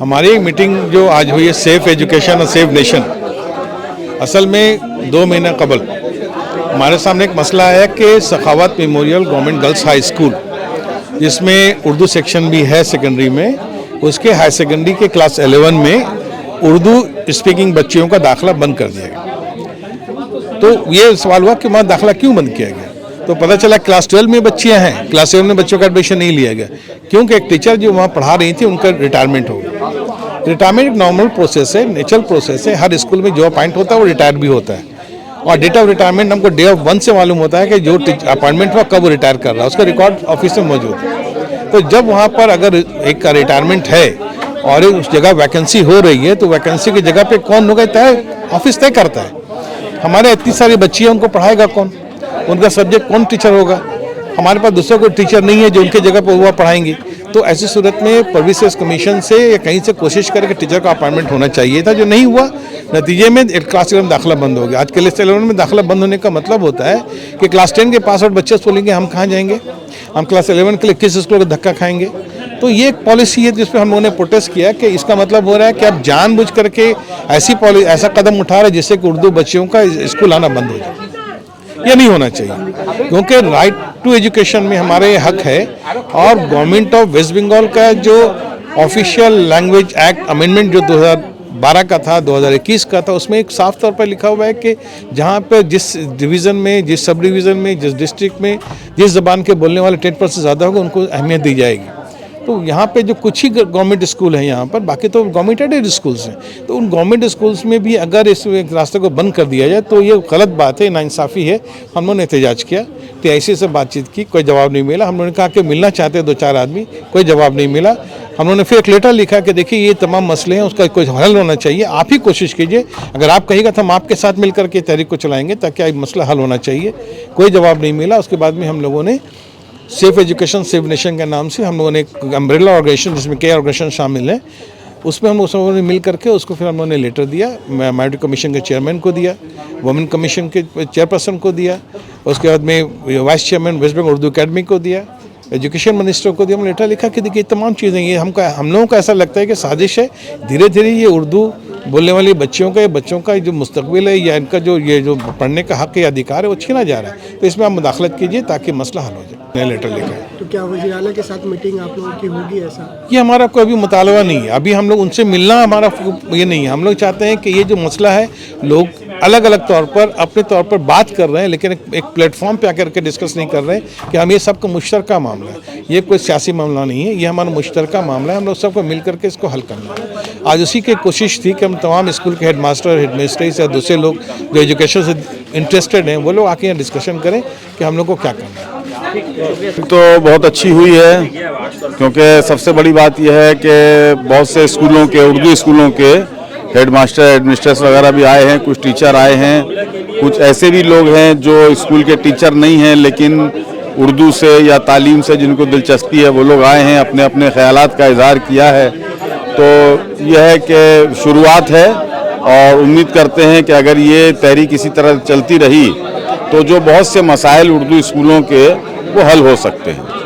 हमारी एक मीटिंग जो आज हुई है सेफ एजुकेशन और सेफ नेशन, असल में 2 महीना कबल हमारे सामने एक मसला आया कि Sakhawat memorial government girls high school, जिसमें उर्दू सेक्शन भी है सेकेंडरी में, उसके हाई सेकेंडरी के क्लास 11 में उर्दू स्पीकिंग बच्चियों का दाखिला बंद कर दिया गया। तो ये सवाल हुआ कि वहाँ दाखिला क्यों बंद किया गया। तो पता चला क्लास 12 में बच्चियाँ हैं, क्लास 7 में बच्चों का एडमिशन नहीं लिया गया क्योंकि एक टीचर जो वहाँ पढ़ा रही थी उनका रिटायरमेंट हो गया। रिटायरमेंट एक नॉर्मल प्रोसेस है, नेचुरल प्रोसेस है। हर स्कूल में जो अपॉइंट होता है वो रिटायर भी होता है, और डेट ऑफ रिटायरमेंट हमको डे ऑफ 1 से मालूम होता है कि जो अपॉइंटमेंट हुआ कब वो रिटायर कर रहा है, उसका रिकॉर्ड ऑफिस में मौजूद है। तो जब वहाँ पर अगर एक का रिटायरमेंट है और उस जगह वैकेंसी हो रही है, तो वैकेंसी की जगह पे कौन होगा तय ऑफिस तय करता है। हमारे इतनी सारी बच्चियाँ, उनको पढ़ाएगा कौन, उनका सब्जेक्ट कौन टीचर होगा। हमारे पास दूसरा कोई टीचर नहीं है जो उनके जगह पर वो पढ़ाएंगे। तो ऐसी सूरत में सर्विसेज कमीशन से या कहीं से कोशिश करके टीचर का अपॉइंटमेंट होना चाहिए था, जो नहीं हुआ। नतीजे में क्लास 11 में दाखिला बंद हो गया। आज के क्लास 11 में दाखिला बंद होने का मतलब होता है कि क्लास 10 के पास आउट बच्चे बोलेंगे हम कहाँ जाएंगे, हम क्लास 11 के लिए किस स्कूल का धक्का खाएंगे। तो ये एक पॉलिसी है जिस पर हम लोगों ने प्रोटेस्ट किया कि इसका मतलब हो रहा है कि आप जानबूझ करके ऐसा कदम उठा रहे हैं जिससे कि उर्दू बच्चियों का स्कूल आना बंद हो जाए। यह नहीं होना चाहिए, क्योंकि राइट टू एजुकेशन में हमारे हक है। और गवर्नमेंट ऑफ वेस्ट बंगाल का जो ऑफिशियल लैंग्वेज एक्ट अमेंडमेंट जो 2012 का था, 2021 का था, उसमें एक साफ तौर पर लिखा हुआ है कि जहाँ पर जिस डिवीज़न में, जिस सब डिवीज़न में, जिस डिस्ट्रिक्ट में जिस ज़बान के बोलने वाले 10% ज़्यादा होगा उनको अहमियत दी जाएगी। तो यहाँ पे जो कुछ ही गवर्नमेंट स्कूल हैं यहाँ पर, बाकी तो गवर्नमेंट एडेड स्कूल्स हैं। तो उन गवर्नमेंट स्कूल्स में भी अगर इस रास्ते को बंद कर दिया जाए तो ये गलत बात है, नाइंसाफ़ी है। हम लोगों ने एहतजाज किया, टीआईसी से बातचीत की, कोई जवाब नहीं मिला। हम लोगों ने कहा कि मिलना चाहते हैं 2-4 आदमी, कोई जवाब नहीं मिला। हम लोगों ने फिर एक लेटर लिखा कि देखिए ये तमाम मसले हैं, उसका कोई हल होना चाहिए, आप ही कोशिश कीजिए। अगर आप कहिएगा तो हम आपके साथ मिल करके तहरीक को चलाएँगे ताकि मसला हल होना चाहिए। कोई जवाब नहीं मिला। उसके बाद में हम लोगों ने सेफ एजुकेशन सेफ नेशन के नाम से हम लोगों ने एक अम्ब्रेला ऑर्गेनाइजेशन, जिसमें कई ऑर्गेनाइजेशन शामिल हैं, उसमें हम उस लोगों ने मिल करके उसको फिर हम लोगों ने लेटर दिया। माइनॉरिटी कमीशन के चेयरमैन को दिया, वुमेन कमीशन के चेयरपर्सन को दिया, उसके बाद में vice chairman West Bengal Urdu academy को दिया, एजुकेशन मिनिस्टर को दिया। हम लेटर लिखा कि देखिए तमाम चीज़ें ये हम लोगों को ऐसा लगता है कि साजिश है। धीरे धीरे ये उर्दू बोलने वाली बच्चों का जो मुस्तकबिल है या इनका जो पढ़ने का हक या अधिकार है वो छीना जा रहा है। तो इसमें आप मुदाखलत कीजिए ताकि मसला हल हो जाए। नया लेटर लिखा है। तो क्या वज़ीर आला के साथ मीटिंग आप लोगों की होगी ऐसा? ये हमारा कोई भी मुतालबा नहीं है। अभी हम लोग उनसे मिलना हमारा ये नहीं है। हम लोग चाहते हैं कि ये जो मसला है, लोग अलग अलग तौर पर अपने तौर पर बात कर रहे हैं, लेकिन एक प्लेटफॉर्म पे आकर के डिस्कस नहीं कर रहे हैं कि हम ये सबका मुश्तरका मामला है। ये कोई सियासी मामला नहीं है, ये हमारा मुश्तरका मामला है। हम लोग सबको मिल करके इसको हल करना है। आज उसी की कोशिश थी कि हम तमाम स्कूल के हेडमास्टर, हेडमिस्ट्रेस या दूसरे लोग जो एजुकेशन से इंटरेस्टेड हैं वो लोग आके यहाँ डिस्कशन करें कि हम लोग को क्या करना है। तो बहुत अच्छी हुई है, क्योंकि सबसे बड़ी बात यह है कि बहुत से स्कूलों के, उर्दू स्कूलों के हेडमास्टर, एडमिनिस्ट्रेटर वगैरह भी आए हैं, कुछ टीचर आए हैं, कुछ ऐसे भी लोग हैं जो स्कूल के टीचर नहीं हैं लेकिन उर्दू से या तालीम से जिनको दिलचस्पी है, वो लोग आए हैं, अपने अपने ख्यालात का इजहार किया है। तो यह है कि शुरुआत है और उम्मीद करते हैं कि अगर ये तहरीक इसी तरह चलती रही तो जो बहुत से मसाइल उर्दू स्कूलों के वो हल हो सकते हैं।